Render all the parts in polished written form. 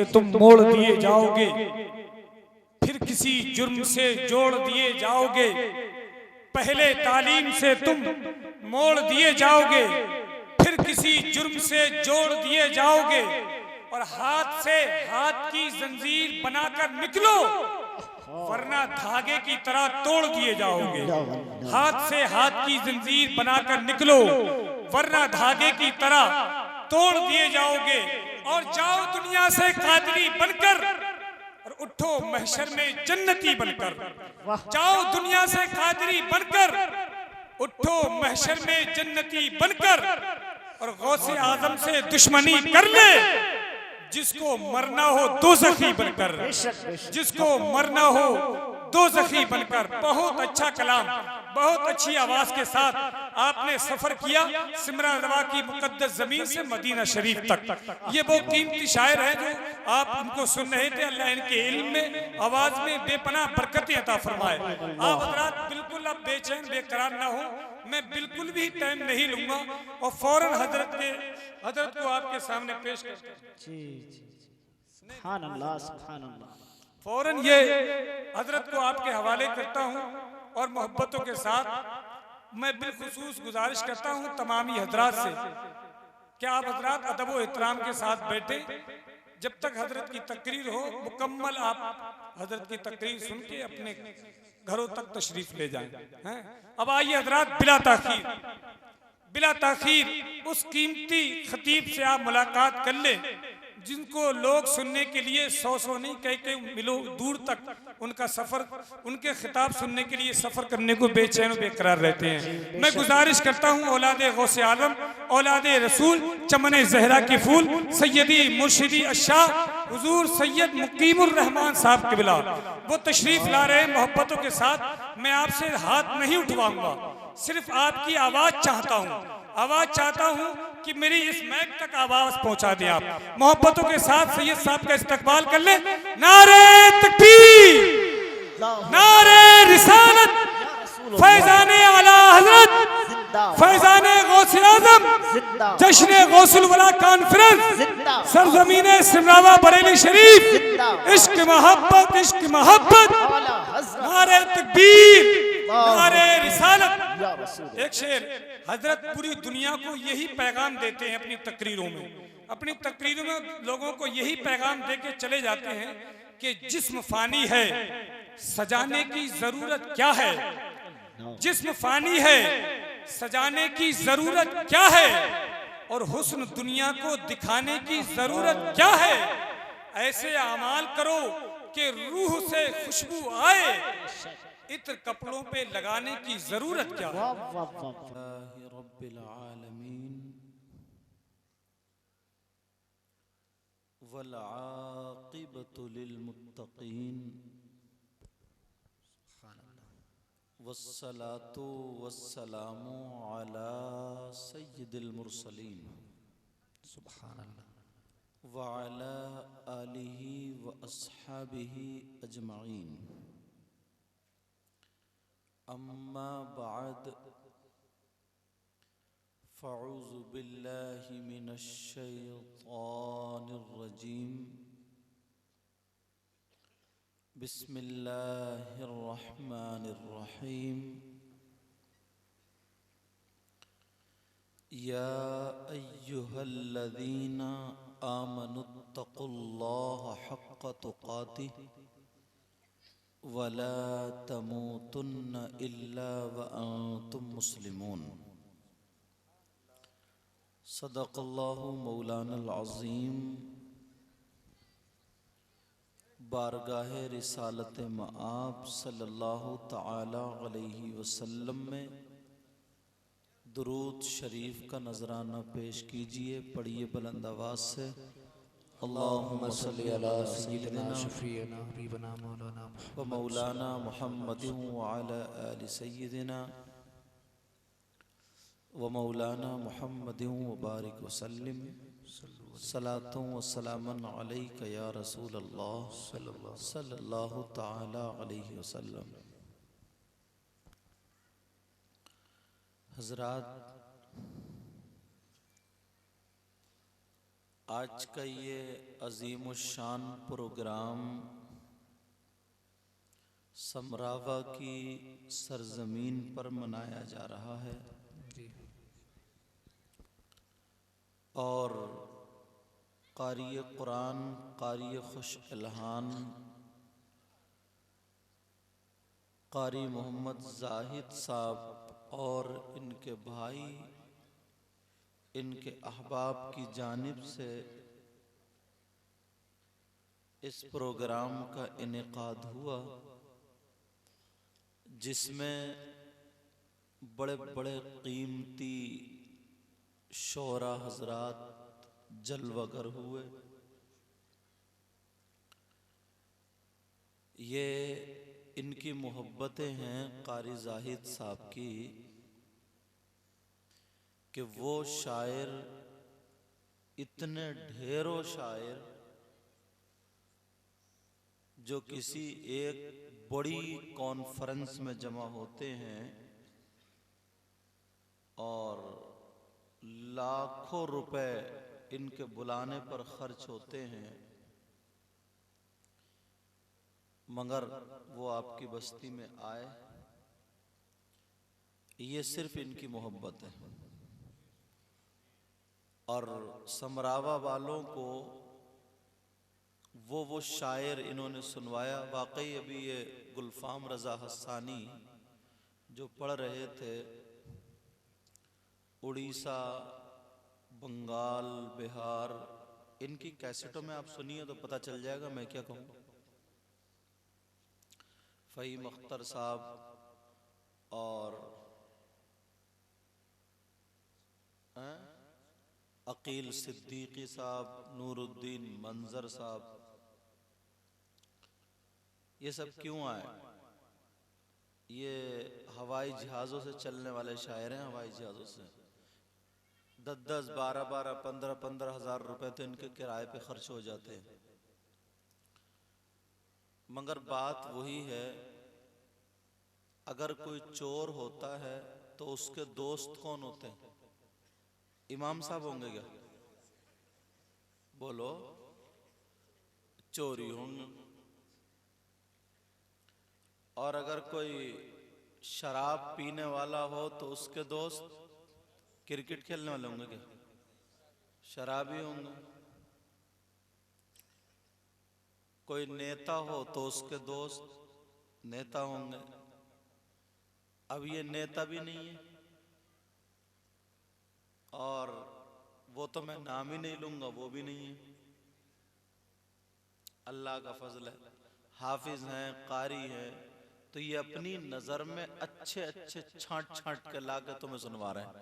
से तुम मोड़ दिए जाओगे, फिर किसी जुर्म से जोड़ दिए जाओगे। पहले तालीम से तुम मोड़ दिए जाओगे, फिर किसी जुर्म से जोड़ दिए जाओगे। और हाथ से हाथ की जंजीर बनाकर निकलो, वरना धागे की तरह तोड़ दिए जाओगे। हाथ से हाथ की जंजीर बनाकर निकलो, वरना धागे की तरह तोड़ दिए जाओगे। और जाओ दुनिया से कादरी बनकर, और उठो महशर में जन्नती बनकर। जाओ दुनिया से कादरी बनकर, उठो महशर में जन्नती बनकर। और गौसे आजम से दुश्मनी कर ले, जिसको मरना हो दोज़खी बनकर, जिसको मरना हो दोज़खी बनकर। बहुत अच्छा कलाम, बहुत अच्छी आवाज के साथ आपने सफर किया सिमरा रवा की मुकद्दस जमीन से मदीना शरीफ तक। ये वो कीमती शायर हैं जो आप उनको सुन रहे थे। अल्लाह इनके इल्म में, आवाज में बेपनाह बरकतें अता फरमाए। आप हजरात बिल्कुल अब बेचैन बेकरार ना हो, मैं बिल्कुल भी टाइम नहीं लूंगा और फौरन हजरत को आपके सामने पेश करता हूं। फौरन ये हजरत को आपके हवाले करता हूं। और मोहब्बतों के साथ मैं बिलखुसूस गुजारिश करता हूं तमामी हजरात से कि आप हजरात अदब व एहतराम के साथ बैठे, जब तक हजरत की तकरीर हो मुकम्मल आप हजरत की तकरीर सुन के अपने घरों तक तशरीफ ले जाएं। अब आइए हजरात, बिला ताखीर उस कीमती खतीब से आप मुलाकात कर लें जिनको लोग सुनने के लिए सौ नहीं कई मिलो दूर तक उनका सफर, उनके खिताब सुनने के लिए सफर करने को बेचैन बेकरार रहते हैं। मैं गुजारिश करता हूँ औलादे गौसे आलम, औलादे रसूल, चमने जहरा के फूल, सैयदी मुर्शिदी अशाह हुजूर सैयद मुकीमुर रहमान साहब किबला, वो तशरीफ ला रहे हैं मोहब्बतों के साथ। मैं आपसे हाथ नहीं उठवाऊंगा, सिर्फ आपकी आवाज चाहता हूँ, आवाज चाहता हूँ कि मेरी इस मैक तक आवाज पहुंचा दें आप। मोहब्बतों के साथ सैयद साहब का इस्तकबाल कर ले। नारे तकबीर, नारे रिसालत, फैजाने आला हजरत, फैजाने गौसे आजम, जश्न गौसुल वला कॉन्फ्रेंस, सरजमीने सिमरावा बरेली शरीफ, इश्क मोहब्बत, इश्क मोहब्बत, नारे तकबीर, नारे रिसालत। एक शेर, हजरत पूरी दुनिया को यही पैगाम देते हैं अपनी तकरीरों में। अपनी तकरीरों में लोगों को यही पैगाम देके चले जाते हैं कि जिस्म फानी है, सजाने की जरूरत क्या है। जिस्म फानी है, सजाने की जरूरत क्या है। और हुस्न दुनिया को दिखाने की जरूरत क्या है। ऐसे अमाल करो कि रूह से खुशबू आए, इत्र कपड़ों पे लगाने की जरूरत क्या है। रब्बिल आलमीन वल आक़िबतु लिल मुत्तक़ीन वस्सलातु वस्सलामु अला सय्यिदिल मुरसलीन सुब्हानल्लाह व अला आलिहि व अस्हाबिहि अजमाइन। अम्मा बाद फ़अऊज़ु बिल्लाहि मिनश शैतानिर रजीम। बिस्मिल्लाहिर रहमानिर रहीम। या अय्युहल्लज़ीना आमनुत्तक़ुल्लाहा हक़्क़ तुक़ातिह वला तमूतुन्न इल्ला व अंतुम मुस्लिमून। सदक़ल्लाहु मौलानल अज़ीम। बारगाहे रिसालत मआब सल्लल्लाहु तआला अलैहि वसल्लम में दुरूद शरीफ का नजराना पेश कीजिए। पढ़िए बुलंद आवाज से। अल्लाहुम्मा सल्ली अला सय्यिदिना शफ़ीअना हबीबना मौलाना व मौलाना मुहम्मदिन व अला आलि सय्यिदिना व मौलाना मुहम्मदिन व बारिक वसल्लिम। सलातुं व सलामन अलैका या रसूल अल्लाह सल्लल्लाहु तआला अलैहि वसल्लम। हज़रात, आज का ये अजीमुशान प्रोग्राम समरावा की सरजमीन पर मनाया जा रहा है और कारी कुरान, कारी खुश इल्हान, कारी मोहम्मद जाहिद साहब और इनके भाई, इनके अहबाब की जानिब से इस प्रोग्राम का इनेकाद हुआ, जिसमें बड़े बड़े कीमती शोरा हजरात जलवागर हुए। ये इनकी मोहब्बतें हैं कारी जाहिद साहब की कि वो शायर, इतने ढेरों शायर जो किसी एक बड़ी कॉन्फ्रेंस में जमा होते हैं और लाखों रुपए इनके बुलाने पर खर्च होते हैं, मगर वो आपकी बस्ती में आए, ये सिर्फ इनकी मोहब्बत है। और समरावा वालों को वो शायर इन्होंने सुनवाया। वाकई अभी ये गुलफाम रजा हस्सानी जो पढ़ रहे थे, उड़ीसा, बंगाल, बिहार, इनकी कैसेटों में आप सुनिए तो पता चल जाएगा मैं क्या कहूँ। फ़हीम अख्तर साहब और अकील सिद्दीकी साहब, नूरुद्दीन मंजर साहब, ये सब क्यों आए? ये हवाई जहाज़ों से चलने वाले शायर हैं। हवाई जहाज़ों से 10-10, 12-12, 15-15 हज़ार रुपए तो इनके किराए पे खर्च हो जाते हैं। मगर बात वही है, अगर कोई चोर होता है तो उसके दोस्त कौन होते हैं? इमाम साहब होंगे क्या? बोलो, चोरी होंगे। और अगर कोई शराब पीने वाला हो तो उसके दोस्त क्रिकेट खेलने वाले होंगे क्या? शराबी होंगे। कोई नेता हो तो उसके दोस्त नेता होंगे। अब ये नेता भी नहीं है और वो तो मैं नाम ही नहीं लूंगा, वो भी नहीं है। अल्लाह का फजल है, हाफिज हैं, कारी हैं, तो ये अपनी नजर में अच्छे अच्छे छांट छांट के ला के तुम्हें सुनवा रहे हैं।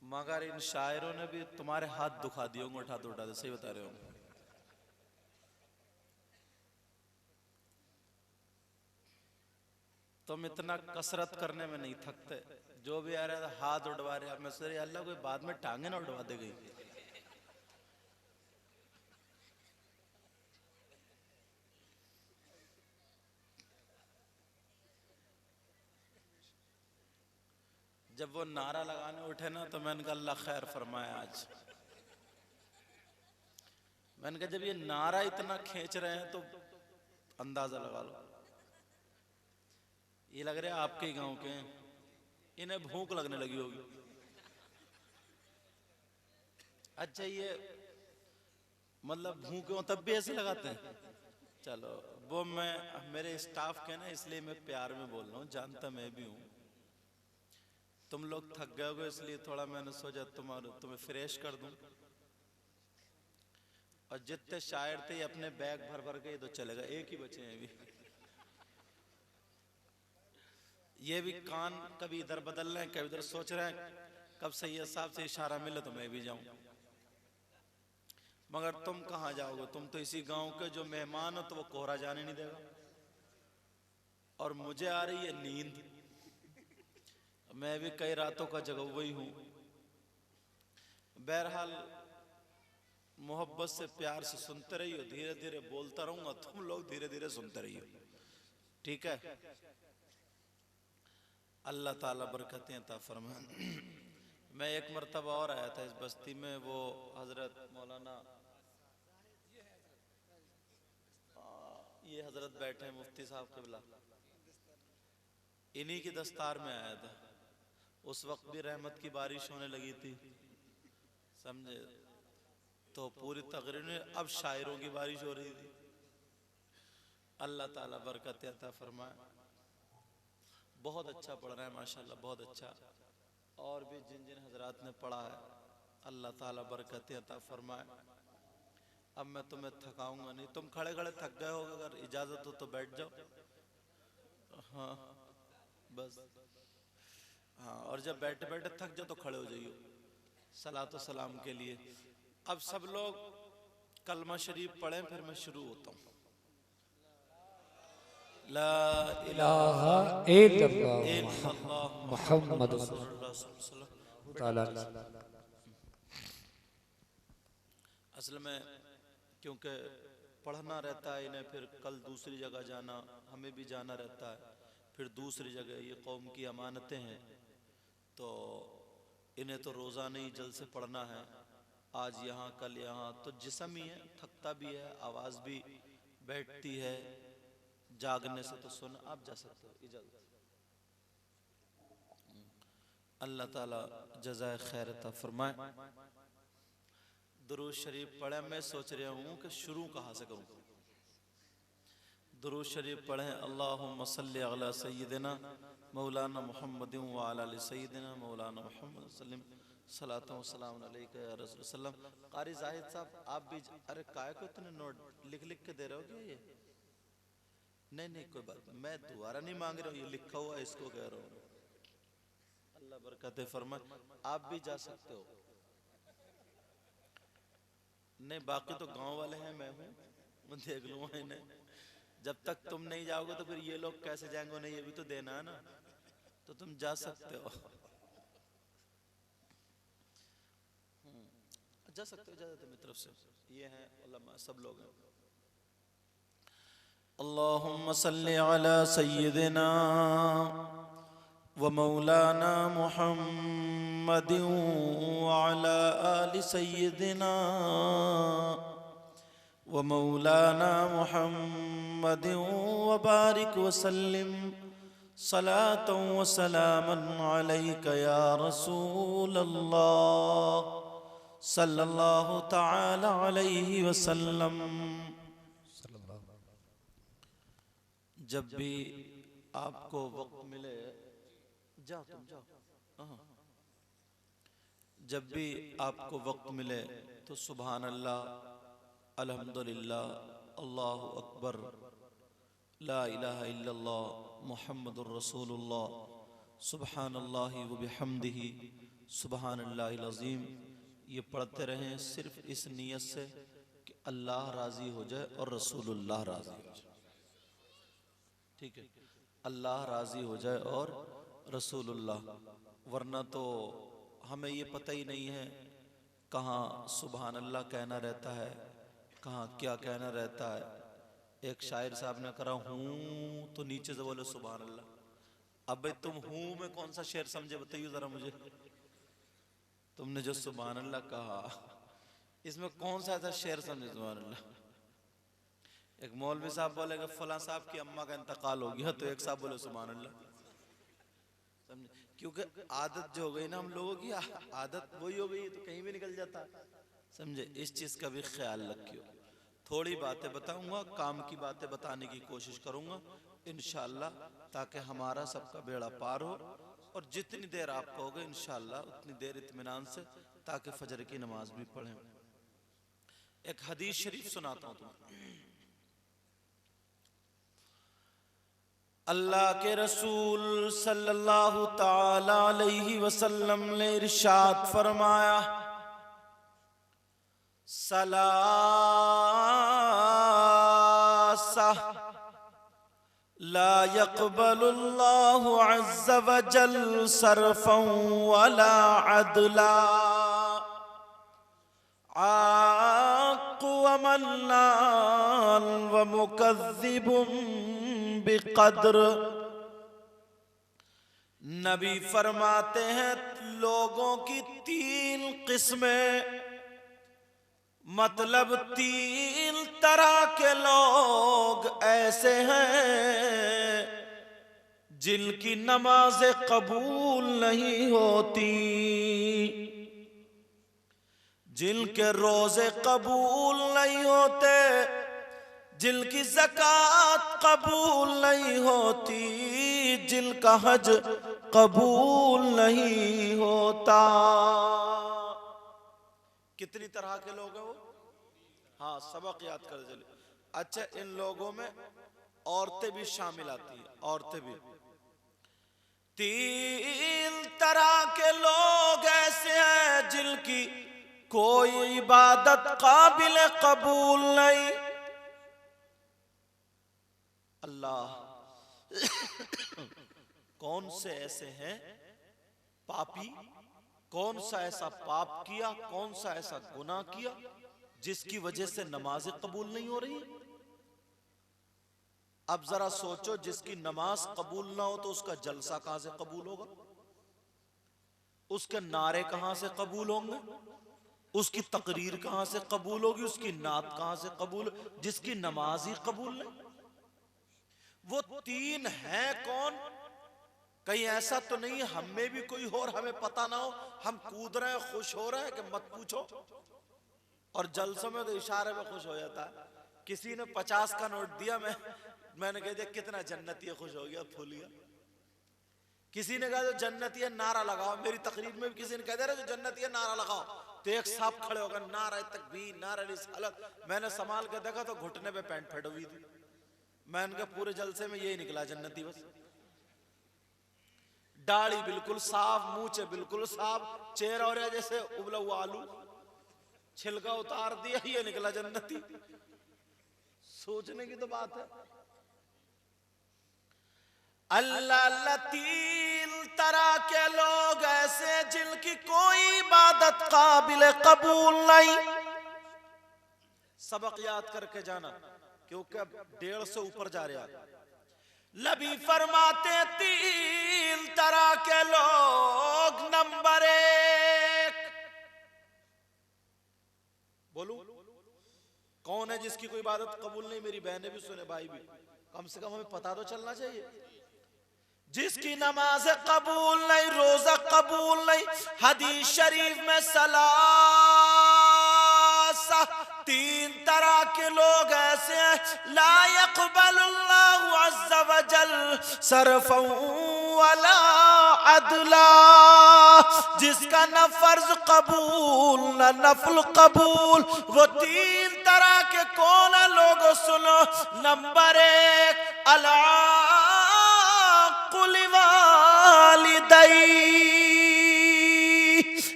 मगर इन शायरों ने भी तुम्हारे हाथ दुखा दिए होंगे उठाते उठाते, सही बता रहे हो। तुम इतना कसरत करने में नहीं थकते, जो भी आ रहा है हाथ उड़वा रहे। मैं सोच रहा अल्लाह कोई बाद में टांगे ना उड़वा दे गई। जब वो नारा लगाने उठे ना तो मैंने कहा अल्लाह खैर फरमाया आज। मैंने कहा जब ये नारा इतना खींच रहे हैं तो अंदाजा लगा लो। ये लग रहे आपके ही गांव के हैं, इन्हें भूख लगने लगी होगी। अच्छा, ये मतलब भूखे हो तब भी ऐसे लगाते हैं? चलो, वो मैं मेरे स्टाफ के ना, इसलिए मैं प्यार में बोल रहा हूँ, जानता मैं भी हूँ। तुम लोग थक गए हो इसलिए थोड़ा मैंने सोचा तुम्हें फ्रेश कर दूं। और जितने शायर थे अपने बैग भर भर के तो चलेगा, एक ही बचे हैं अभी। ये भी कान कभी इधर बदल रहे हैं, कभी इधर सोच रहे हैं कब सैयद साहब से इशारा मिले तो मैं भी जाऊं। मगर तुम कहां जाओगे? तुम तो इसी गांव के जो मेहमान हो, तो वो कोहरा जाने नहीं देगा। और मुझे आ रही है नींद, मैं भी कई रातों का जगा हुई हूं। बहरहाल मोहब्बत से, प्यार से सुनते रहिए, धीरे धीरे बोलता रहूंगा, तुम लोग धीरे धीरे सुनते रहिए, ठीक है? अल्लाह ताला बरकतें अता फरमाए। मैं एक मरतबा और आया था इस बस्ती में, वो हजरत मौलाना, ये हजरत बैठे हैं मुफ्ती साहब क़िबला, इन्हीं की दस्तार में आया था। उस वक्त भी रहमत की बारिश होने लगी थी, समझे, तो पूरी तकरीर में अब शायरों की बारिश हो रही थी। अल्लाह ताला बरकत अता फरमाए। बहुत अच्छा पढ़ रहे हैं माशाल्लाह, बहुत अच्छा। और भी जिन जिन हजरात ने पढ़ा है अल्लाह ताला बरकत अता फरमाए। अब मैं तुम्हें थकाऊंगा नहीं, तुम खड़े खड़े थक गए हो, अगर इजाजत हो तो बैठ जाओ। हाँ बस, हाँ, और जब बैठे बैठे थक जाओ तो खड़े हो जाइए सलातो सलाम के लिए। अब सब लोग कलमा शरीफ पढ़ें, फिर मैं शुरू होता हूँ। ला इलाहा इल्लल्लाह मुहम्मद रसूलुल्लाह। असल में क्योंकि पढ़ना रहता है इन्हें, फिर कल दूसरी जगह जाना, हमें भी जाना रहता है, फिर दूसरी जगह, ये कौम की अमानतें हैं, तो इन्हें तो रोज़ाना ही जल से पढ़ना है। आज यहाँ कल यहाँ, तो जिस्म ही है, थकता भी है, आवाज़ भी बैठती है, जागने से तो सुन। आप जा सकते हो, इजाज़त। अल्लाह ताला जज़ाए खैर अता फरमाए। दुरूद शरीफ पढ़े। मैं सोच रहा हूँ कि शुरू कहाँ से करूँ। दुरूद शरीफ पढ़ें। अल्लाहुम्मा सल्ली अला सय्यिदिना मौलाना मुहम्मद व अला आलि सय्यिदिना मौलाना मुहम्मद सल्लम सलातो व सलाम अलैका या रसूल सल्लम। कारी जाहिद साहब आप भी, अरे काय को इतने नोट लिख लिख के दे रहे हो क्या? ये नहीं नहीं कोई बात, मैं दोबारा नहीं मांग रहा हूँ, ये लिखा हुआ है, इसको कह रहा हूँ। अल्लाह बरकत फरमाए। आप भी जा सकते हो। नहीं बाकी तो गांव वाले हैं, मैं हूँ, मैं देख लूँगा इन्हें। जब तक तुम नहीं जाओगे तो फिर ये लोग कैसे जाएंगे? नहीं, ये भी तो देना है ना, तो तुम जा सकते हो, जा सकते हो, इजाजत है मेरी तरफ से। ये हैं उलमा, सब लोग हैं। अल्लाहुम्मा सल्ली अला सय्यिदिना व मौलाना मुहम्मदिन व अला आलि सय्यिदिना व मौलाना मुहम्मदिन व बारिक व सल्लिम सलातन व सलामन अलैका या रसूल अल्लाह सल्लल्लाहु तआला अलैहि वसल्लम। जब भी आपको वक्त मिले, जाओ तुम जाओ, जब भी आपको वक्त मिले तो सुभान अल्लाह, अल्हम्दुलिल्लाह, अल्लाहु अकबर, ला इलाहा इल्लल्लाह, मुहम्मदुर रसूलुल्लाह, सुब्हानल्लाहि व बिहम्दिही, सुब्हानल्लाहिल अज़ीम, ये पढ़ते रहें सिर्फ इस नियत से कि अल्लाह राज़ी हो जाए और रसूलुल्लाह राज़ी हो जाए। ठीक है, अल्लाह राज़ी हो जाए और रसूलुल्लाह, वरना तो हमें ये पता ही नहीं है कहाँ सुभान अल्लाह कहना रहता है, कहाँ क्या कहना रहता है। एक शायर साहब ने कहा हूँ तो नीचे से बोले सुभान अल्लाह। अब भाई तुम हूँ में कौन सा शेर समझे बताइए जरा मुझे। तुमने जो सुभान अल्लाह कहा इसमें कौन सा ऐसा शेर समझे सुभान अल्लाह। एक मौलवी साहब बोलेगा फलां साहब की अम्मा का इंतकाल हो गया, तो एक साहब बोले सुभान अल्लाह, समझे। क्योंकि आदत जो हो गई ना हम लोगों की, आदत वही हो गई तो कहीं भी निकल जाता, समझे। इस चीज का भी ख्याल रखियो। थोड़ी बातें बताऊंगा, काम की बातें बताने की कोशिश करूंगा इंशाअल्लाह, ताकि हमारा सबका बेड़ा पार हो। और जितनी देर आप कहोगे इंशाअल्लाह उतनी देर इत्मीनान से, ताकि फजर की नमाज भी पढ़ें। एक हदीस शरीफ सुनाता हूं तुम्हें। अल्लाह के रसूल सल्लल्लाहु ताला अलैहि वसल्लम ने इरशाद फरमाया, सलासा ला यक़बलुल्लाहु अज़्ज़ व जल सरफ़न वला अदला, आक़ व मन्नान व मुकज़्ज़िबुन बिक़द्र। नबी फरमाते हैं लोगों की 3 किस्में, मतलब 3 तरह के लोग ऐसे हैं जिनकी नमाज़ें कबूल नहीं होती, जिनके रोजे कबूल नहीं होते, जिनकी ज़कात कबूल नहीं होती, जिनका हज कबूल नहीं होता। कितनी तरह के लोग हैं वो? हाँ, सबक याद कर चलिए। अच्छा, इन लोगों में औरतें भी शामिल आती हैं, औरतें भी। 3 तरह के लोग ऐसे हैं जिनकी कोई इबादत काबिल कबूल नहीं। अल्लाह कौन से ऐसे हैं पापी, कौन सा ऐसा पाप किया, कौन सा ऐसा गुनाह किया जिसकी वजह से नमाजें कबूल नहीं हो रही? अब जरा सोचो, जिसकी नमाज कबूल ना हो तो उसका जलसा कहां से कबूल होगा, उसके नारे कहां से कबूल होंगे, उसकी तकरीर कहां से कबूल होगी, उसकी नात कहां से कबूल, जिसकी नमाज ही कबूल नहीं। वो 3 हैं कौन? कहीं ऐसा तो नहीं हम में भी कोई हो और हमें पता ना हो, हम कूद रहे हैं, खुश हो रहे हैं कि मत पूछो, और जलसों में तो इशारे में खुश हो जाता है। किसी ने 50 का नोट दिया, मैंने कह दिया कितना जन्नती है, खुश हो गया, फूल गया। किसी ने कहा जो जन्नती है नारा लगाओ, मेरी तकरीर में भी किसी ने कह दिया जो जन्नती है नारा लगाओ, तो एक साहब खड़े हो गए, नारा तकबीर, नारा रिसालत। मैंने संभाल के देखा तो घुटने पे पैंट फट हुई थी। मैंने कहा पूरे जलसे में यही निकला जन्नती बस। दाढ़ी बिल्कुल साफ, मूंछें बिल्कुल साफ, चेहरा और जैसे उबला हुआ आलू, छिलका उतार दिया, ये निकला जन्नती। सोचने की तो बात है। अल्लाह अल्लाह, 3 तरह के लोग ऐसे जिनकी कोई इबादत काबिल कबूल नहीं। सबक याद करके जाना, क्योंकि अब 150 से ऊपर जा रहा है। नबी फरमाते 3 तरह के लोग। नंबर 1, बोलूं कौन है जिसकी कोई इबादत कबूल नहीं? मेरी बहनें भी सुने, भाई भी, कम से कम हमें पता तो चलना चाहिए। जिसकी नमाज कबूल नहीं, रोजा कबूल नहीं। हदीस शरीफ में सलासा 3 तरह के लोग ऐसे हैं, ला यक़बलुल्लाहु अज़्ज़ा वजल सरफ़न वला अदला, जिसका न फर्ज कबूल न नफल कबूल। वो 3 तरह के कौन है लोगों, सुनो। नंबर 1,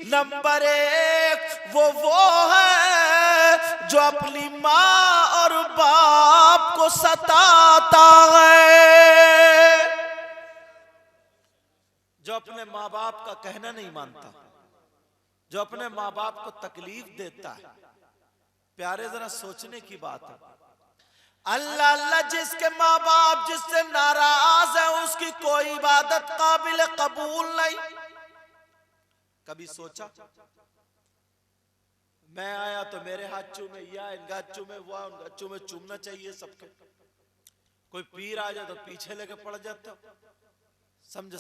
नंबर 1, वो है जो अपनी माँ और बाप को सताता है, जो अपने माँ बाप का कहना नहीं मानता, जो अपने माँ बाप को तकलीफ देता है। प्यारे जरा सोचने की बात है। अल्लाह अल्लाह, जिसके माँ बाप जिससे नाराज है उसकी कोई इबादत काबिल कबूल नहीं। कभी सोचा मैं आया तो मेरे हाथ चूमे, या इनका हाथ चूमे, वो उनका हाथ चूमे, चूमना चाहिए सबके। कोई पीर आ जाए तो पीछे लेके पड़ जाता, समझ।